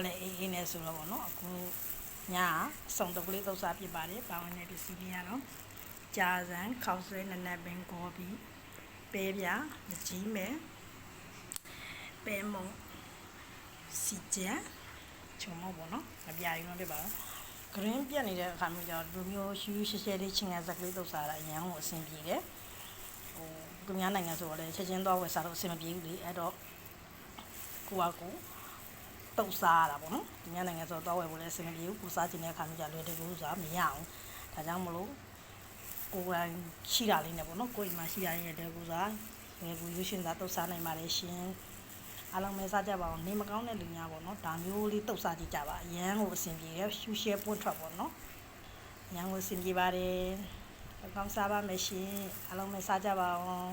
လည်းအေးနေဆိုတော့ဗောနော်အခုညစုံတုပ်ကလေးတုပ်စားဖြစ်ပါတယ်ပါဝင်တဲ့ပစ္စည်းလေးကတော့ကြာစံခောက်ဆွဲနနက်ပင်ကောပြီးပဲပြမကြီးမဲပဲမုံစီကျန်ချုံမောဗောနော်မပြရင်တော့ဖြစ်ပါတော့ဂရင်းပြက်နေတဲ့အခါမျိုးကျတော့ဒီမျိုးရှူးရှဲရှဲလေးချင်းငယ်ဇက်ကလေးတုပ်စားတာအရန်ကိုအဆင်ပြေတယ်ဟိုသူများနိုင်ငံဆိုတော့လည်းချက်ချင်းသွားဝယ်စားတော့အဆင်မပြေဘူးလေအဲ့တော့ကိုကကိုတုပ်စားရတာပေါ့နော်သူများနိုင်ငံဆိုတော့ဝယ်ဖို့လည်းအဆင်မပြေဘူးကိုစားချင်တဲ့အခါမျိုးကျလွယ်တယ်လို့ဆိုတာမရအောင်ဒါကြောင့်မလို့ကိုယ်ကရှိတာလေးနဲ့ပေါ့နော်ကိုယ်အိမ်မှာရှိတာလေးနဲ့တဲကိုစားငယ်ကူရွှေရှင်သားတုပ်စားနိုင်ပါလေရှင်အားလုံးပဲစားကြပါအောင်နေမကောင်းတဲ့လူများပေါ့နော်ဒါမျိုးလေးတုပ်စားကြည့်ကြပါအရန်ကိုအဆင်ပြေတယ်ရှူရှဲပွန့်ထွက်ပေါ့နော်အရန်ကိုအဆင်ပြေပါတယ်ကောင်းစားပါမယ်ရှင်အားလုံးပဲစားကြပါအောင်